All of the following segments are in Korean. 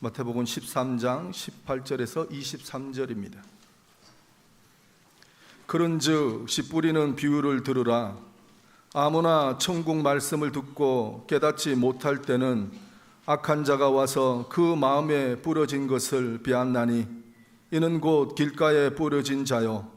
마태복음 13장 18절에서 23절입니다. 그런즉 씨 뿌리는 비유를 들으라. 아무나 천국 말씀을 듣고 깨닫지 못할 때는 악한 자가 와서 그 마음에 뿌려진 것을 빼앗나니 이는 곧 길가에 뿌려진 자요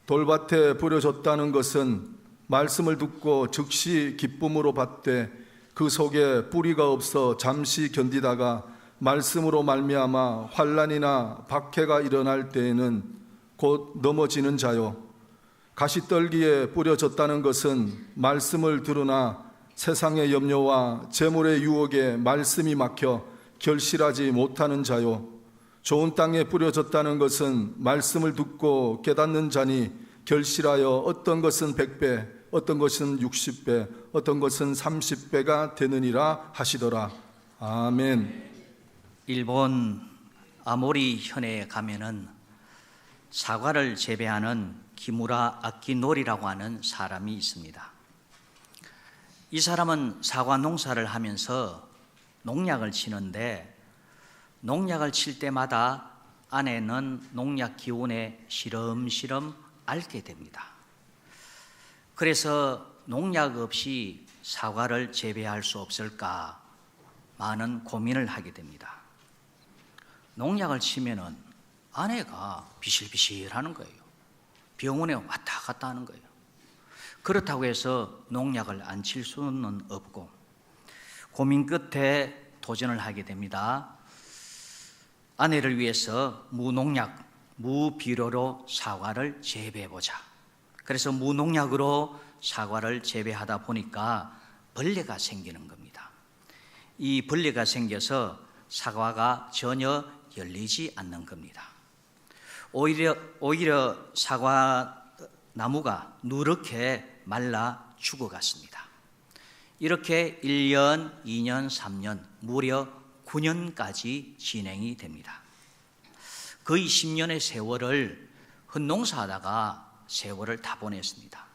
돌밭에 뿌려졌다는 것은 말씀을 듣고 즉시 기쁨으로 받되 그 속에 뿌리가 없어 잠시 견디다가 말씀으로 말미암아 환난이나 박해가 일어날 때에는 곧 넘어지는 자요 가시떨기에 뿌려졌다는 것은 말씀을 들으나 세상의 염려와 재물의 유혹에 말씀이 막혀 결실하지 못하는 자요 좋은 땅에 뿌려졌다는 것은 말씀을 듣고 깨닫는 자니 결실하여 어떤 것은 100배 어떤 것은 60배 어떤 것은 30배가 되느니라 하시더라. 아멘. 일본 아모리 현에 가면은 사과를 재배하는 기무라 아키노리라고 하는 사람이 있습니다. 이 사람은 사과 농사를 하면서 농약을 치는데 농약을 칠 때마다 안에는 농약 기운에 시름시름 앓게 됩니다. 그래서 농약 없이 사과를 재배할 수 없을까 많은 고민을 하게 됩니다. 농약을 치면은 아내가 비실비실하는 거예요. 병원에 왔다 갔다 하는 거예요. 그렇다고 해서 농약을 안 칠 수는 없고 고민 끝에 도전을 하게 됩니다. 아내를 위해서 무농약, 무비료로 사과를 재배해보자. 그래서 무농약으로 사과를 재배하다 보니까 벌레가 생기는 겁니다. 이 벌레가 생겨서 사과가 전혀 열리지 않는 겁니다. 오히려 사과 나무가 누렇게 말라 죽어갔습니다. 이렇게 1년, 2년, 3년, 무려 9년까지 진행이 됩니다. 거의 10년의 세월을 헛농사하다가 세월을 다 보냈습니다.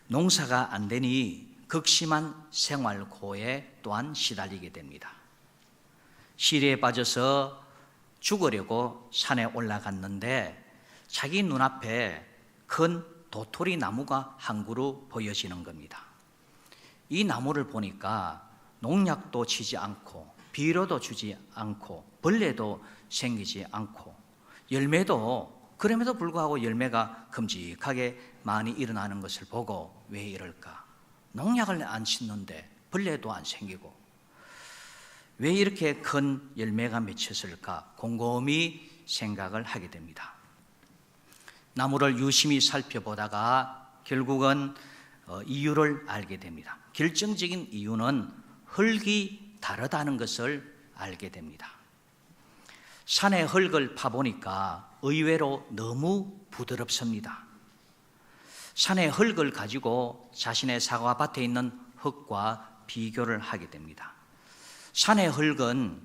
농사가 안 되니 극심한 생활고에 또한 시달리게 됩니다. 시리에 빠져서 죽으려고 산에 올라갔는데 자기 눈앞에 큰 도토리 나무가 한 그루 보여지는 겁니다. 이 나무를 보니까 농약도 치지 않고 비료도 주지 않고 벌레도 생기지 않고 열매도 그럼에도 불구하고 열매가 큼직하게 많이 일어나는 것을 보고 왜 이럴까? 농약을 안 치는데 벌레도 안 생기고 왜 이렇게 큰 열매가 맺혔을까? 곰곰이 생각을 하게 됩니다. 나무를 유심히 살펴보다가 결국은 이유를 알게 됩니다. 결정적인 이유는 흙이 다르다는 것을 알게 됩니다. 산의 흙을 파보니까 의외로 너무 부드럽습니다. 산의 흙을 가지고 자신의 사과밭에 있는 흙과 비교를 하게 됩니다. 산의 흙은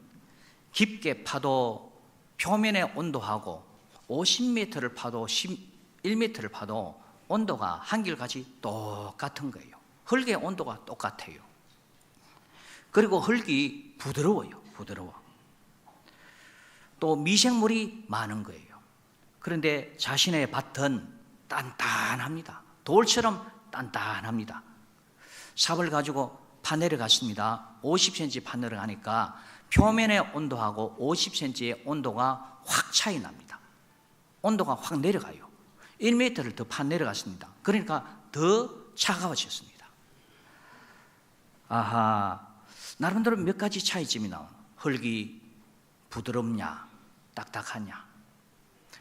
깊게 파도 표면의 온도하고 50m를 파도 11m를 파도 온도가 한결같이 똑같은 거예요. 흙의 온도가 똑같아요. 그리고 흙이 부드러워요. 또 미생물이 많은 거예요. 그런데 자신의 밭은 단단합니다. 돌처럼 단단합니다. 삽을 가지고 파내려 갔습니다. 50cm 파내려 가니까 표면의 온도하고 50cm의 온도가 확 차이 납니다. 온도가 확 내려가요. 1m를 더 파내려 갔습니다. 그러니까 더 차가워졌습니다. 아하, 나름대로 몇 가지 차이점이 나오는 흙이 부드럽냐 딱딱하냐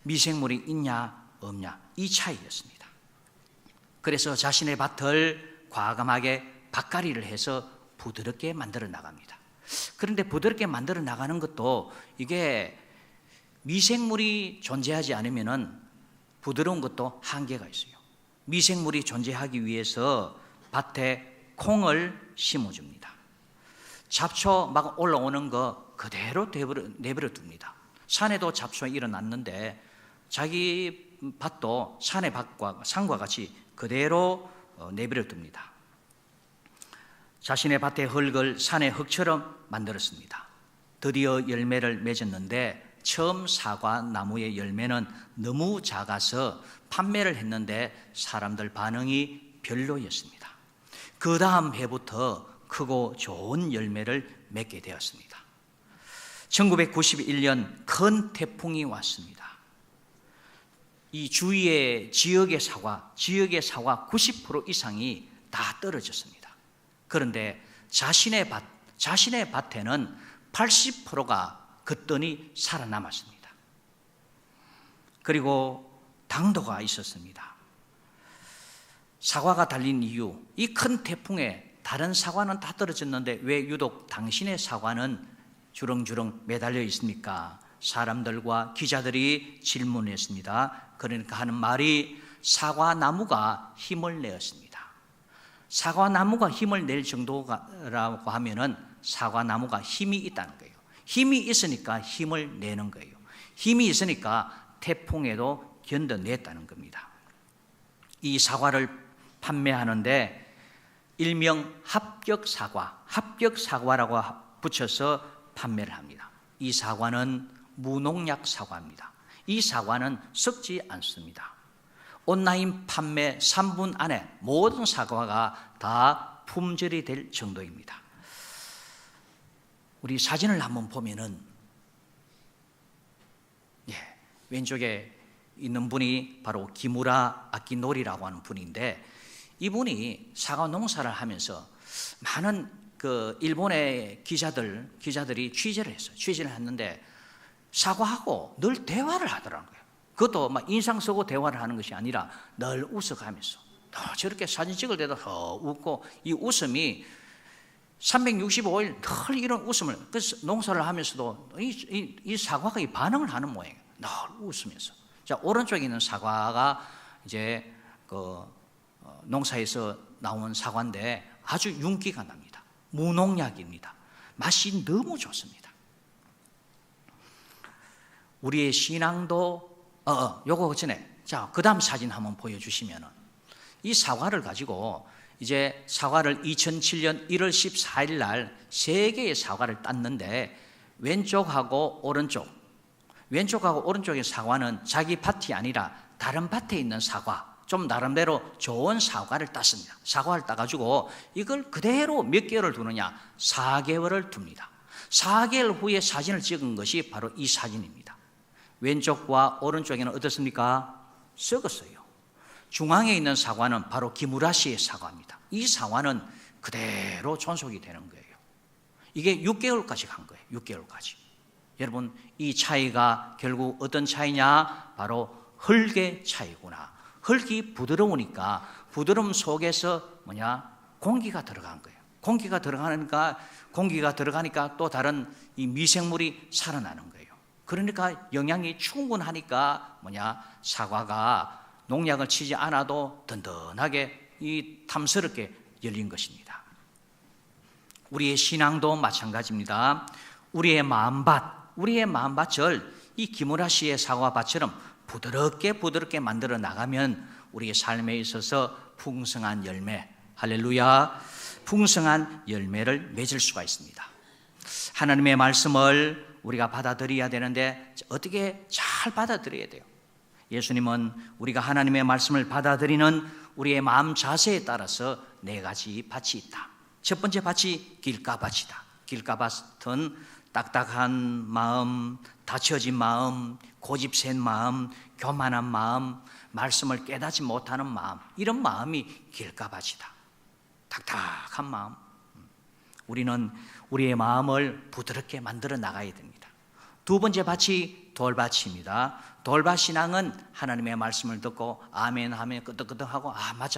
미생물이 있냐 없냐 이 차이였습니다. 그래서 자신의 밭을 과감하게 밭갈이를 해서 부드럽게 만들어 나갑니다. 그런데 부드럽게 만들어 나가는 것도 이게 미생물이 존재하지 않으면은 부드러운 것도 한계가 있어요. 미생물이 존재하기 위해서 밭에 콩을 심어줍니다. 잡초 막 올라오는 거 그대로 내버려 둡니다. 산에도 잡초가 일어났는데 자기 밭도 산의 밭과 산과 같이 그대로 내버려 둡니다. 자신의 밭의 흙을 산의 흙처럼 만들었습니다. 드디어 열매를 맺었는데 처음 사과 나무의 열매는 너무 작아서 판매를 했는데 사람들 반응이 별로였습니다. 그 다음 해부터 크고 좋은 열매를 맺게 되었습니다. 1991년 큰 태풍이 왔습니다. 이 주위의 지역의 사과 90% 이상이 다 떨어졌습니다. 그런데 자신의 밭에는 80%가 거뜬히 살아남았습니다. 그리고 당도가 있었습니다. 사과가 달린 이유, 이 큰 태풍에 다른 사과는 다 떨어졌는데 왜 유독 당신의 사과는 주렁주렁 매달려 있습니까? 사람들과 기자들이 질문했습니다. 그러니까 하는 말이 사과나무가 힘을 내었습니다. 사과나무가 힘을 낼 정도라고 하면은 사과나무가 힘이 있다는 거예요. 힘이 있으니까 힘을 내는 거예요. 힘이 있으니까 태풍에도 견뎌냈다는 겁니다. 이 사과를 판매하는데 일명 합격사과라고 붙여서 판매를 합니다. 이 사과는 무농약 사과입니다. 이 사과는 썩지 않습니다. 온라인 판매 3분 안에 모든 사과가 다 품절이 될 정도입니다. 우리 사진을 한번 보면은 왼쪽에 있는 분이 바로 기무라 아키노리라고 하는 분인데, 이분이 사과 농사를 하면서 많은 일본의 기자들이 취재를 했어요. 취재를 했는데 사과하고 늘 대화를 하더라고요. 그것도 막 인상 쓰고 대화를 하는 것이 아니라 늘 웃어가면서 저렇게 사진 찍을 때도 더 웃고, 이 웃음이 365일 늘 이런 웃음을, 그래서 농사를 하면서도 이 사과가 이 반응을 하는 모양이에요. 늘 웃으면서. 자, 오른쪽에 있는 사과가 이제 농사에서 나온 사과인데 아주 윤기가 납니다. 무농약입니다. 맛이 너무 좋습니다. 우리의 신앙도 요거 전에, 자, 그 다음 사진 한번 보여주시면은, 이 사과를 가지고 이제 사과를 2007년 1월 14일 날 3개의 사과를 땄는데 왼쪽하고 오른쪽의 사과는 자기 밭이 아니라 다른 밭에 있는 사과, 좀 나름대로 좋은 사과를 땄습니다. 사과를 따가지고 이걸 그대로 몇 개월을 두느냐? 4개월을 둡니다. 4개월 후에 사진을 찍은 것이 바로 이 사진입니다. 왼쪽과 오른쪽에는 어떻습니까? 썩었어요. 중앙에 있는 사과는 바로 기무라 씨의 사과입니다. 이 사과는 그대로 존속이 되는 거예요. 이게 6개월까지 간 거예요. 6개월까지. 여러분, 이 차이가 결국 어떤 차이냐? 바로 흙의 차이구나. 흙이 부드러우니까 부드러움 속에서 공기가 들어간 거예요. 공기가 들어가니까 또 다른 이 미생물이 살아나는 거예요. 그러니까 영양이 충분하니까 사과가 농약을 치지 않아도 든든하게 이 탐스럽게 열린 것입니다. 우리의 신앙도 마찬가지입니다. 우리의 마음밭을 이 기무라 씨의 사과밭처럼 부드럽게 만들어 나가면 우리의 삶에 있어서 풍성한 열매, 할렐루야, 풍성한 열매를 맺을 수가 있습니다. 하나님의 말씀을 우리가 받아들여야 되는데 어떻게 잘 받아들여야 돼요? 예수님은 우리가 하나님의 말씀을 받아들이는 우리의 마음 자세에 따라서 4가지 밭이 있다. 첫 번째 밭이 길가밭이다. 길가밭은 딱딱한 마음, 닫혀진 마음, 고집센 마음, 교만한 마음, 말씀을 깨닫지 못하는 마음, 이런 마음이 길가밭이다. 딱딱한 마음. 우리는 우리의 마음을 부드럽게 만들어 나가야 됩니다. 두 번째 밭이 돌밭입니다. 돌밭 신앙은 하나님의 말씀을 듣고 아멘 하면 끄덕끄덕하고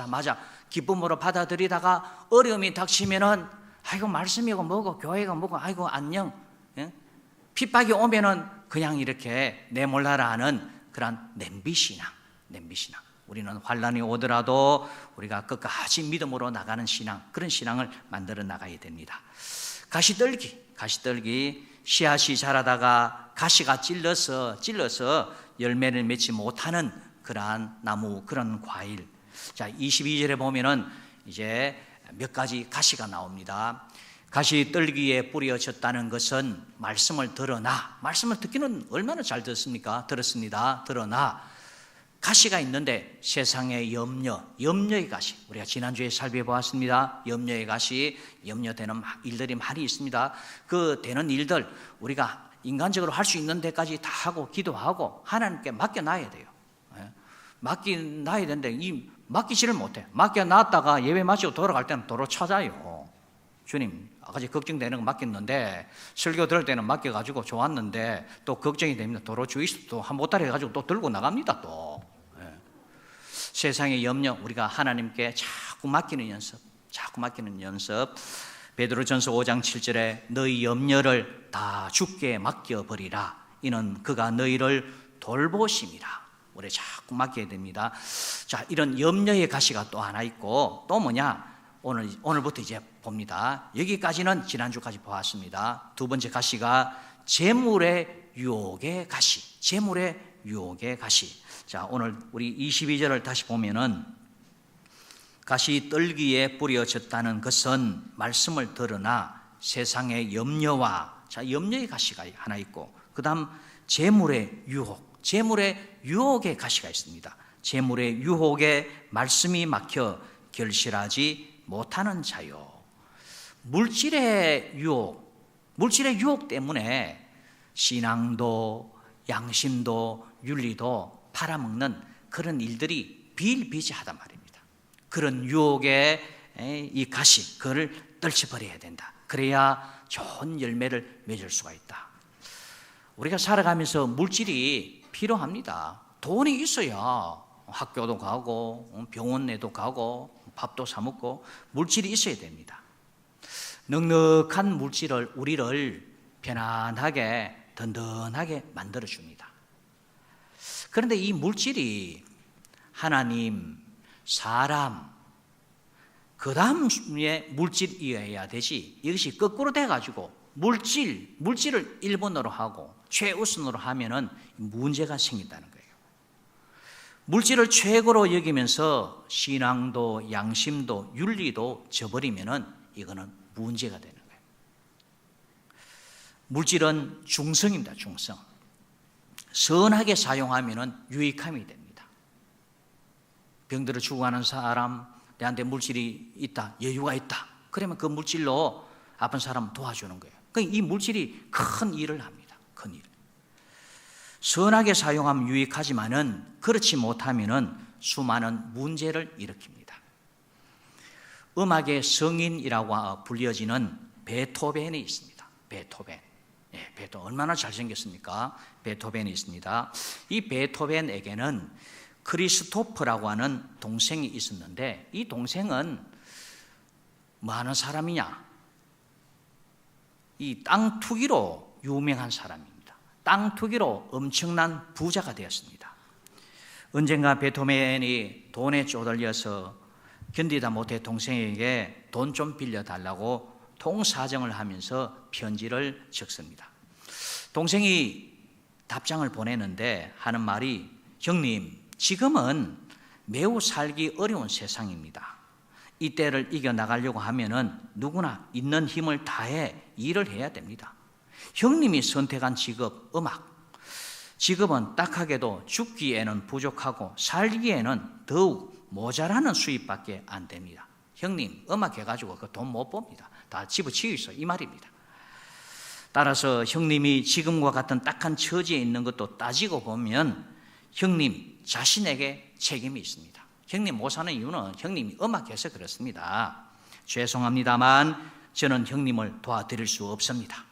맞아 기쁨으로 받아들이다가 어려움이 닥치면은 아이고 말씀이고 뭐고 교회가 뭐고 아이고 안녕, 핍박이 오면은 그냥 이렇게 내몰라라 하는 그런 냄비신앙. 우리는 환난이 오더라도 우리가 끝까지 믿음으로 나가는 신앙, 그런 신앙을 만들어 나가야 됩니다. 가시떨기 씨앗이 자라다가 가시가 찔러서 열매를 맺지 못하는 그러한 나무, 그런 과일. 자, 22절에 보면은 이제 몇 가지 가시가 나옵니다. 가시떨기에 뿌려졌다는 것은 말씀을 들으나, 말씀을 듣기는 얼마나 잘 듣습니까? 들었습니다. 들으나 가시가 있는데 세상의 염려의 가시, 우리가 지난주에 살펴보았습니다. 염려의 가시, 염려되는 일들이 많이 있습니다. 그 되는 일들 우리가 인간적으로 할 수 있는 데까지 다 하고 기도하고 하나님께 맡겨놔야 돼요. 맡겨놔야 되는데 이 맡기지를 못해. 맡겨놨다가 예배 마치고 돌아갈 때는 도로 찾아요. 주님, 아까 걱정되는 거 맡겼는데, 설교 들을 때는 맡겨가지고 좋았는데 또 걱정이 됩니다. 도로 주위에서 또 한 보따리 해가지고 또 들고 나갑니다. 또 세상의 염려, 우리가 하나님께 자꾸 맡기는 연습. 베드로전서 5장 7절에 너희 염려를 다 주께 맡겨버리라. 이는 그가 너희를 돌보심이라. 우리 자꾸 맡겨야 됩니다. 자, 이런 염려의 가시가 또 하나 있고, 또 뭐냐? 오늘부터 이제 봅니다. 여기까지는 지난주까지 보았습니다. 두 번째 가시가 재물의 유혹의 가시. 재물의 유혹의 가시. 자, 오늘 우리 22절을 다시 보면은 가시 떨기에 뿌려졌다는 것은 말씀을 들으나 세상의 염려와, 자, 염려의 가시가 하나 있고, 그 다음 재물의 유혹의 가시가 있습니다. 재물의 유혹에 말씀이 막혀 결실하지 못하는 자요. 물질의 유혹 때문에 신앙도 양심도 윤리도 팔아먹는 그런 일들이 비일비재하단 말입니다. 그런 유혹의 이 가시, 그걸 떨쳐버려야 된다. 그래야 좋은 열매를 맺을 수가 있다. 우리가 살아가면서 물질이 필요합니다. 돈이 있어야 학교도 가고 병원에도 가고 밥도 사 먹고 물질이 있어야 됩니다. 넉넉한 물질을 우리를 편안하게 든든하게 만들어줍니다. 그런데 이 물질이 하나님, 사람, 그 다음에 물질이어야 되지, 이것이 거꾸로 돼가지고 물질을 1번으로 하고 최우선으로 하면은 문제가 생긴다는 거예요. 물질을 최고로 여기면서 신앙도 양심도 윤리도 저버리면은 이거는 문제가 되는 거예요. 물질은 중성입니다. 중성. 선하게 사용하면은 유익함이 됩니다. 병들어 죽어가는 사람, 내한테 물질이 있다, 여유가 있다, 그러면 그 물질로 아픈 사람 도와주는 거예요. 그러니까 이 물질이 큰 일을 합니다. 큰 일. 선하게 사용하면 유익하지만은 그렇지 못하면은 수많은 문제를 일으킵니다. 음악의 성인이라고 불려지는 베토벤이 있습니다. 베토벤. 얼마나 잘생겼습니까? 베토벤이 있습니다. 이 베토벤에게는 크리스토프라고 하는 동생이 있었는데, 이 동생은 뭐 하는 사람이냐? 이 땅 투기로 유명한 사람입니다. 땅 투기로 엄청난 부자가 되었습니다. 언젠가 베토벤이 돈에 쪼들려서 견디다 못해 동생에게 돈 좀 빌려달라고 통사정을 하면서 편지를 적습니다. 동생이 답장을 보내는데 하는 말이, 형님, 지금은 매우 살기 어려운 세상입니다. 이 때를 이겨나가려고 하면은 누구나 있는 힘을 다해 일을 해야 됩니다. 형님이 선택한 직업, 음악. 직업은 딱하게도 죽기에는 부족하고 살기에는 더욱 모자라는 수입밖에 안 됩니다. 형님, 음악 해가지고 그 돈 못 봅니다. 다 집어치워 있어, 이 말입니다. 따라서 형님이 지금과 같은 딱한 처지에 있는 것도 따지고 보면 형님 자신에게 책임이 있습니다. 형님 못 사는 이유는 형님이 음악해서 그렇습니다. 죄송합니다만 저는 형님을 도와드릴 수 없습니다.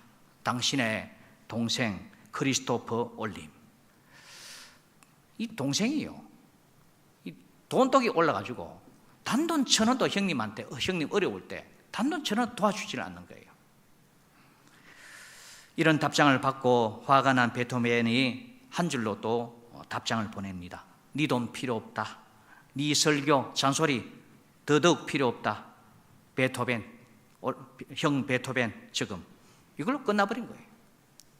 당신의 동생 크리스토퍼 올림. 이 동생이요, 이 돈독이 올라가지고 단돈 1,000원도 형님한테, 형님 어려울 때 단돈 1,000원 도와주질 않는 거예요. 이런 답장을 받고 화가 난 베토벤이 한 줄로 또 답장을 보냅니다. 네 돈 필요 없다. 네 설교, 잔소리 더더욱 필요 없다. 베토벤, 형 베토벤 지금. 이걸로 끝나버린 거예요.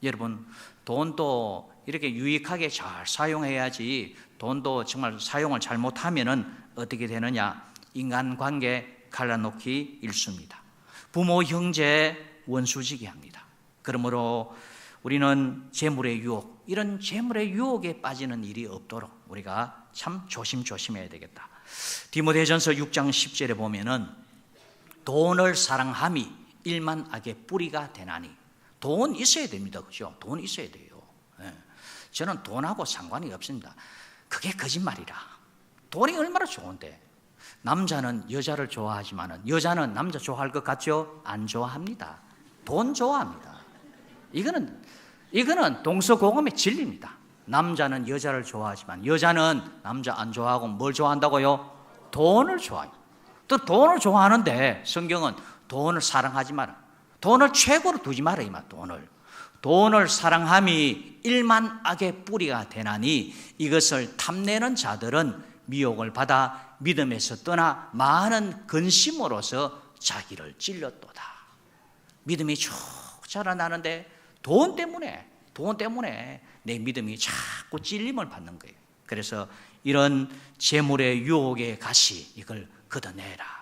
여러분, 돈도 이렇게 유익하게 잘 사용해야지, 돈도 정말 사용을 잘못하면은 어떻게 되느냐? 인간관계 갈라놓기 일쑤입니다. 부모, 형제, 원수지게 합니다. 그러므로 우리는 재물의 유혹, 이런 재물의 유혹에 빠지는 일이 없도록 우리가 참 조심해야 되겠다. 디모데전서 6장 10절에 보면은 돈을 사랑함이 일만 악의 뿌리가 되나니. 돈 있어야 됩니다. 그죠? 돈 있어야 돼요. 예. 저는 돈하고 상관이 없습니다. 그게 거짓말이라. 돈이 얼마나 좋은데. 남자는 여자를 좋아하지만 여자는 남자 좋아할 것 같죠? 안 좋아합니다. 돈 좋아합니다. 이거는 동서고금의 진리입니다. 남자는 여자를 좋아하지만 여자는 남자 안 좋아하고 뭘 좋아한다고요? 돈을 좋아해요. 또 돈을 좋아하는데 성경은 돈을 사랑하지 마라. 돈을 최고로 두지 마라. 이 말. 돈을 사랑함이 일만 악의 뿌리가 되나니 이것을 탐내는 자들은 미혹을 받아 믿음에서 떠나 많은 근심으로서 자기를 찔렀도다. 믿음이 쭉 자라나는데 돈 때문에 내 믿음이 자꾸 찔림을 받는 거예요. 그래서 이런 재물의 유혹의 가시, 이걸 걷어내라.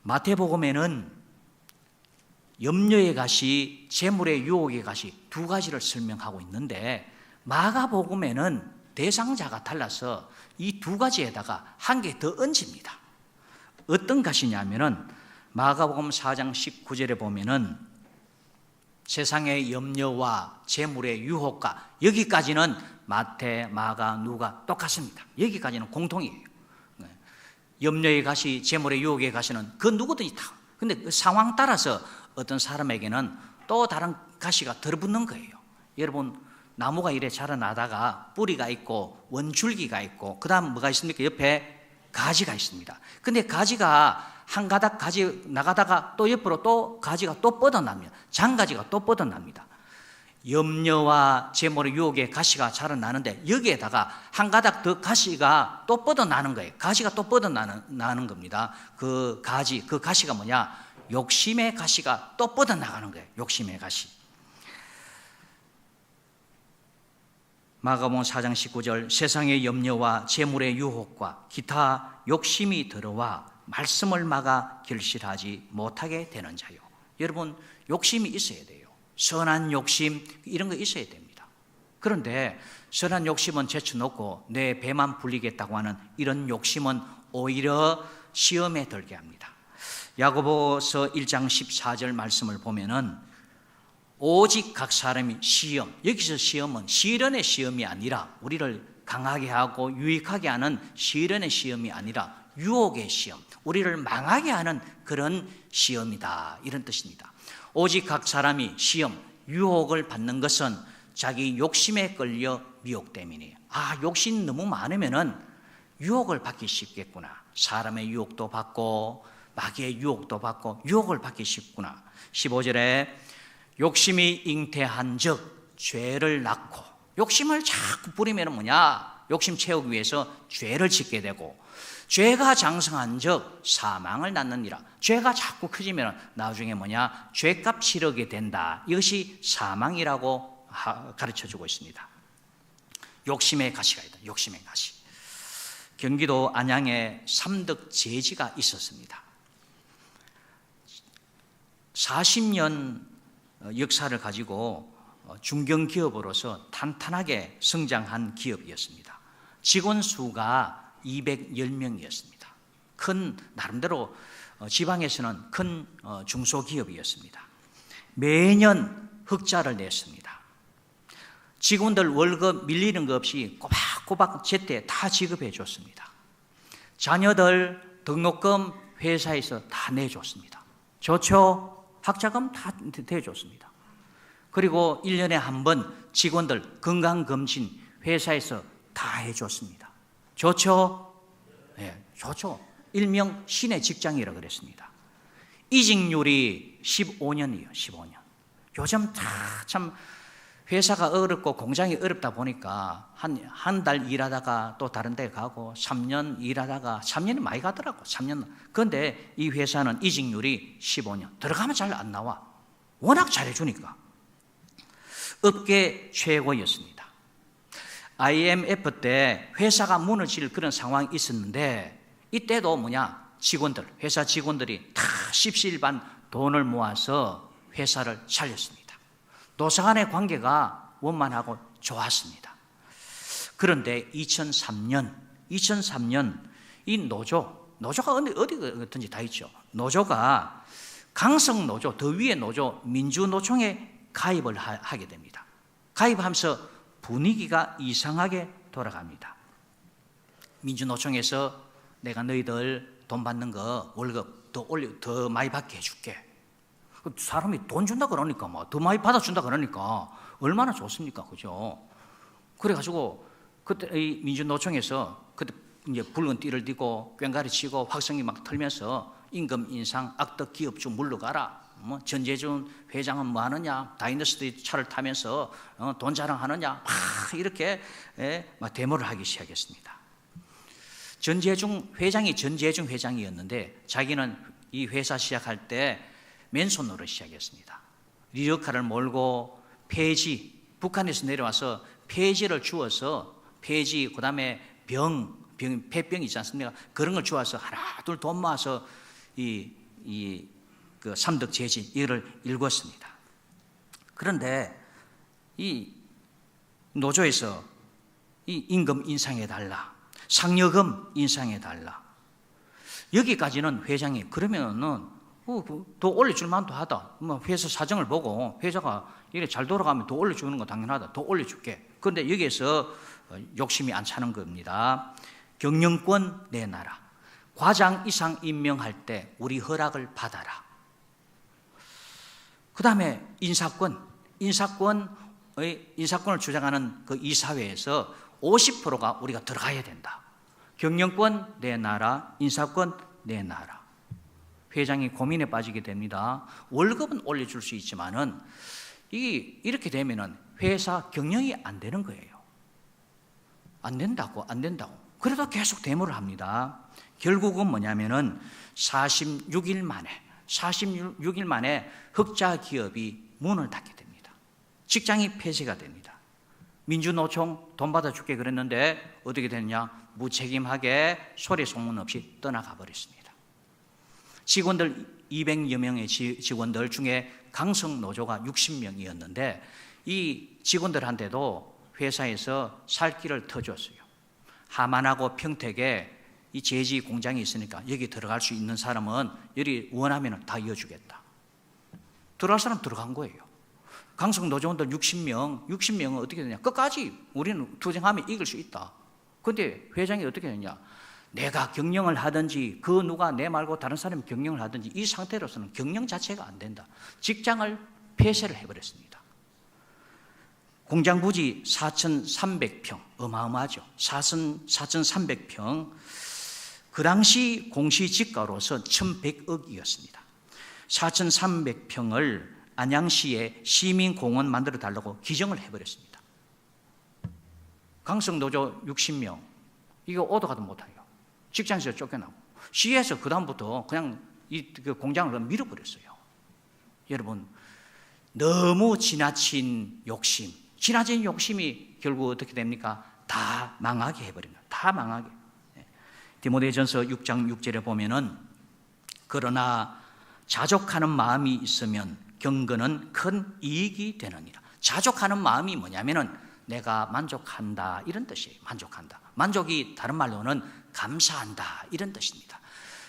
마태복음에는 염려의 가시, 재물의 유혹의 가시 두 가지를 설명하고 있는데 마가복음에는 대상자가 달라서 이 두 가지에다가 한 개 더 얹습니다. 어떤 가시냐면은 마가복음 4장 19절에 보면은 세상의 염려와 재물의 유혹과, 여기까지는 마태, 마가, 누가 똑같습니다. 여기까지는 공통이에요. 염려의 가시, 재물의 유혹의 가시는 그 누구든지 다. 근데 그 상황 따라서 어떤 사람에게는 또 다른 가시가 들어붙는 거예요. 여러분, 나무가 이래 자라나다가 뿌리가 있고 원줄기가 있고 그 다음 뭐가 있습니까? 옆에 가지가 있습니다. 근데 가지가 한 가닥 가지 나가다가 또 옆으로 또 가지가 또 뻗어납니다. 장가지가 또 뻗어납니다. 염려와 재물의 유혹의 가시가 자라나는데 여기에다가 한 가닥 더 가시가 또 뻗어나는 거예요. 가시가 또 뻗어나는 겁니다. 그 가시가 뭐냐? 욕심의 가시가 또 뻗어나가는 거예요. 욕심의 가시. 마가복음 4장 19절, 세상의 염려와 재물의 유혹과 기타 욕심이 들어와 말씀을 막아 결실하지 못하게 되는 자요. 여러분, 욕심이 있어야 돼요. 선한 욕심, 이런 거 있어야 됩니다. 그런데 선한 욕심은 제쳐놓고 내 배만 불리겠다고 하는 이런 욕심은 오히려 시험에 들게 합니다. 야고보서 1장 14절 말씀을 보면은 오직 각 사람이 시험, 여기서 시험은 시련의 시험이 아니라 우리를 강하게 하고 유익하게 하는 시련의 시험이 아니라 유혹의 시험, 우리를 망하게 하는 그런 시험이다, 이런 뜻입니다. 오직 각 사람이 시험, 유혹을 받는 것은 자기 욕심에 끌려 미혹 때문이에요. 욕심 너무 많으면은 유혹을 받기 쉽겠구나. 사람의 유혹도 받고 마귀의 유혹도 받고 유혹을 받기 쉽구나. 15절에 욕심이 잉태한 즉 죄를 낳고, 욕심을 자꾸 부리면 뭐냐? 욕심 채우기 위해서 죄를 짓게 되고, 죄가 장성한 즉 사망을 낳느니라. 죄가 자꾸 커지면 나중에 뭐냐? 죄값 치르게 된다. 이것이 사망이라고 가르쳐주고 있습니다. 욕심의 가시가 있다. 욕심의 가시. 경기도 안양에 삼덕제지가 있었습니다. 40년 역사를 가지고 중견기업으로서 탄탄하게 성장한 기업이었습니다. 직원 수가 210명이었습니다. 큰, 나름대로 지방에서는 큰 중소기업이었습니다. 매년 흑자를 냈습니다. 직원들 월급 밀리는 것 없이 꼬박꼬박 제때 다 지급해 줬습니다. 자녀들 등록금 회사에서 다 내줬습니다. 좋죠? 학자금 다 대줬습니다. 그리고 1년에 한 번 직원들 건강검진 회사에서 다 해줬습니다. 좋죠? 네, 좋죠. 일명 신의 직장이라고 그랬습니다. 이직률이 15년이에요. 15년. 요즘 참 회사가 어렵고 공장이 어렵다 보니까 한 달 일하다가 또 다른 데 가고 3년 일하다가 3년이 많이 가더라고. 3년. 그런데 이 회사는 이직률이 15년. 들어가면 잘 안 나와. 워낙 잘해주니까. 업계 최고였습니다. IMF 때 회사가 무너질 그런 상황이 있었는데 이때도 뭐냐? 직원들, 회사 직원들이 다 십시일반 돈을 모아서 회사를 살렸습니다. 노사 간의 관계가 원만하고 좋았습니다. 그런데 2003년 이 노조가 어디든지 다 있죠. 노조가 강성노조, 더 위의 노조 민주노총에 가입을 하게 됩니다. 가입하면서 분위기가 이상하게 돌아갑니다. 민주노총에서 내가 너희들 돈 받는 거 월급 더 많이 받게 해줄게. 사람이 돈 준다 그러니까 더 많이 받아준다 그러니까 얼마나 좋습니까, 그죠? 그래가지고 그때 이 민주노총에서 그때 이제 붉은 띠를 띠고 꽹가리 치고 확성기 막 털면서 임금 인상, 악덕 기업주 물러가라. 전재준 회장은 뭐 하느냐? 다이너스티 차를 타면서 돈 자랑하느냐? 막 이렇게 막 데모를 하기 시작했습니다. 전재중 회장이었는데 자기는 이 회사 시작할 때 맨손으로 시작했습니다. 리어카를 몰고 폐지, 북한에서 내려와서 폐지를 주어서 폐지, 그 다음에 폐병 있지 않습니까? 그런 걸 주어서 하나 둘 돈 모아서 그 삼덕 제지 이거를 일궜습니다. 그런데 이 노조에서 이 임금 인상해달라, 상여금 인상해달라. 여기까지는 회장이 그러면은 더 올려줄 만도 하다. 회사 사정을 보고 회사가 이래 잘 돌아가면 더 올려주는 거 당연하다. 더 올려줄게. 그런데 여기에서 욕심이 안 차는 겁니다. 경영권 내놔라. 과장 이상 임명할 때 우리 허락을 받아라. 그 다음에 인사권을 주장하는 그 이사회에서 50%가 우리가 들어가야 된다. 경영권 내놔라, 인사권 내놔라. 회장이 고민에 빠지게 됩니다. 월급은 올려줄 수 있지만은 이렇게 되면은 회사 경영이 안 되는 거예요. 안 된다고. 그래도 계속 데모를 합니다. 결국은 뭐냐면은 46일 만에 흑자 기업이 문을 닫게 됩니다. 직장이 폐쇄가 됩니다. 민주노총 돈 받아줄게 그랬는데 어떻게 됐냐? 무책임하게 소리 소문 없이 떠나가 버렸습니다. 직원들 200여 명의 직원들 중에 강성노조가 60명이었는데 이 직원들한테도 회사에서 살 길을 터줬어요. 하만하고 평택에 이 제지 공장이 있으니까 여기 들어갈 수 있는 사람은 여기 원하면 다 이어주겠다. 들어갈 사람 들어간 거예요. 강성 노조원들 60명은 어떻게 되냐? 끝까지 우리는 투쟁하면 이길 수 있다. 근데 회장이 어떻게 되냐? 내가 경영을 하든지 그 누가 내 말고 다른 사람이 경영을 하든지 이 상태로서는 경영 자체가 안 된다. 직장을 폐쇄를 해버렸습니다. 공장 부지 4,300평, 어마어마하죠. 4,300평. 그 당시 공시지가로서 1,100억이었습니다. 4,300평을 안양시에 시민공원 만들어 달라고 기정을 해버렸습니다. 강성노조 60명, 이거 오도 가도 못해요. 직장에서 쫓겨나고 시에서 그 다음부터 그냥 그 공장을 밀어버렸어요. 여러분, 너무 지나친 욕심이 결국 어떻게 됩니까? 다 망하게 해버린 거예요. 다 망하게. 디모데전서 6장 6절에 보면은 그러나 자족하는 마음이 있으면 경건은 큰 이익이 되느니라. 자족하는 마음이 뭐냐면은 내가 만족한다 이런 뜻이에요. 만족한다. 만족이 다른 말로는 감사한다 이런 뜻입니다.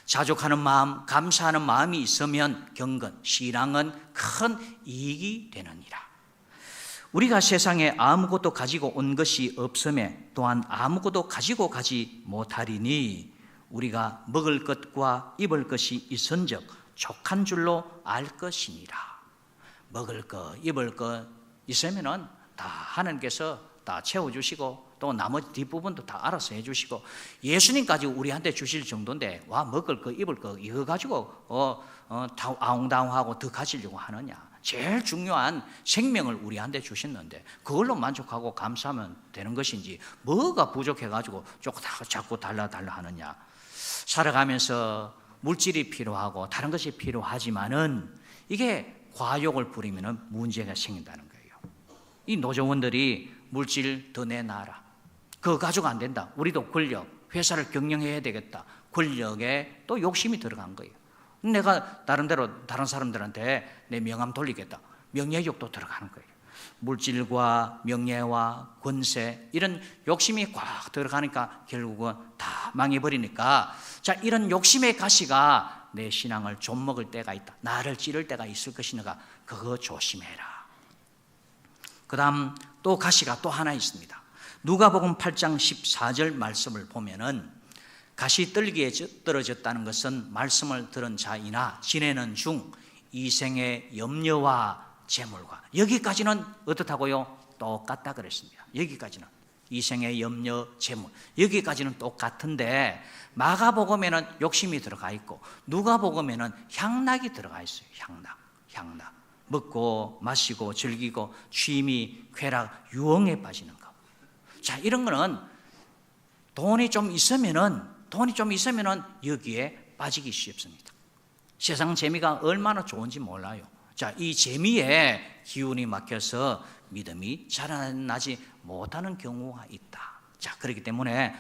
자족하는 마음, 감사하는 마음이 있으면 경건, 신앙은 큰 이익이 되느니라. 우리가 세상에 아무것도 가지고 온 것이 없음에 또한 아무것도 가지고 가지 못하리니 우리가 먹을 것과 입을 것이 있은즉 족한 줄로 알 것이니라. 먹을 것, 입을 것 있으면은 다 하나님께서 다 채워주시고 또 나머지 뒷부분도 다 알아서 해주시고 예수님까지 우리한테 주실 정도인데 와 먹을 거 입을 거 이거 가지고 아웅다웅하고 더 가지려고 하느냐. 제일 중요한 생명을 우리한테 주셨는데 그걸로 만족하고 감사하면 되는 것인지 뭐가 부족해가지고 자꾸 달라 하느냐. 살아가면서 물질이 필요하고 다른 것이 필요하지만은 이게 과욕을 부리면 문제가 생긴다는 거예요. 이 노조원들이 물질 더 내놔라. 그거 가지고 안 된다. 우리도 권력, 회사를 경영해야 되겠다. 권력에 또 욕심이 들어간 거예요. 내가 나름대로 다른 사람들한테 내 명함 돌리겠다. 명예욕도 들어가는 거예요. 물질과 명예와 권세 이런 욕심이 꽉 들어가니까 결국은 다 망해버리니까, 자, 이런 욕심의 가시가 내 신앙을 좀먹을 때가 있다. 나를 찌를 때가 있을 것이니까 그거 조심해라. 그 다음 또 가시가 또 하나 있습니다. 누가복음 8장 14절 말씀을 보면은 가시 떨기에 떨어졌다는 것은 말씀을 들은 자이나 지내는 중 이생의 염려와 재물과, 여기까지는 어떻다고요? 똑같다 그랬습니다. 여기까지는 이생의 염려, 재물, 여기까지는 똑같은데 마가복음에는 욕심이 들어가 있고 누가복음에는 향락이 들어가 있어요. 향락. 먹고 마시고 즐기고 취미, 쾌락, 유흥에 빠지는 거. 자, 이런 거는 돈이 좀 있으면은 여기에 빠지기 쉽습니다. 세상 재미가 얼마나 좋은지 몰라요. 자, 이 재미에 기운이 막혀서 믿음이 자라나지 못하는 경우가 있다. 자, 그렇기 때문에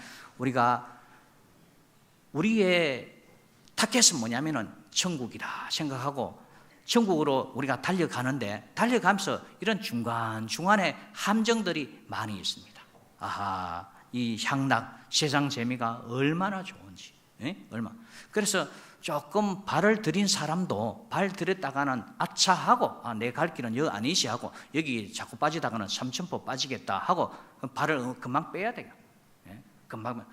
우리의 타겟은 뭐냐면은 천국이다 생각하고 천국으로 우리가 달려가면서 이런 중간중간에 함정들이 많이 있습니다. 아하, 이 향락, 세상 재미가 얼마나 좋은지, 그래서 조금 발을 들인 사람도 발 들였다가는 아차 하고, 내 갈 길은 여기 아니지 하고, 여기 자꾸 빠지다가는 삼천포 빠지겠다 하고 발을 금방 빼야 돼요. 금방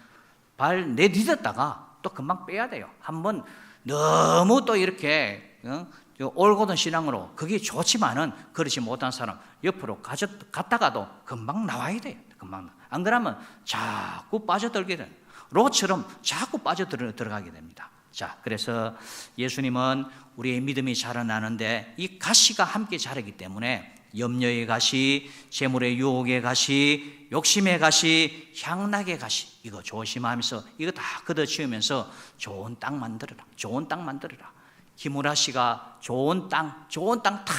발 내딛었다가 또 금방 빼야 돼요. 한번 너무 또 이렇게 올곧은 신앙으로 그게 좋지만은 그렇지 못한 사람 옆으로 갔다가도 금방 나와야 돼요. 금방. 안 그러면 자꾸 빠져들게 돼요. 로처럼 자꾸 빠져들어가게 됩니다. 자, 그래서 예수님은 우리의 믿음이 자라나는데 이 가시가 함께 자라기 때문에 염려의 가시, 재물의 유혹의 가시, 욕심의 가시, 향락의 가시, 이거 조심하면서 이거 다 걷어치우면서 좋은 땅 만들어라. 김우라 씨가 좋은 땅 다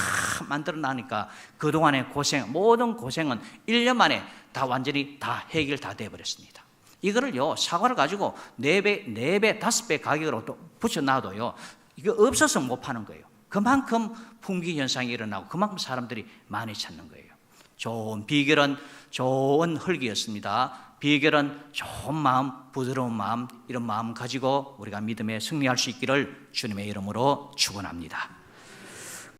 만들어나니까 그동안의 모든 고생은 1년 만에 다 완전히 다 해결 다 돼버렸습니다. 이거를요, 사과를 가지고 4배, 5배 가격으로 또 붙여놔도요, 이거 없어서 못 파는 거예요. 그만큼 풍기 현상이 일어나고 그만큼 사람들이 많이 찾는 거예요. 좋은 비결은 좋은 흙이었습니다. 비결은 좋은 마음, 부드러운 마음, 이런 마음 가지고 우리가 믿음에 승리할 수 있기를 주님의 이름으로 축원합니다.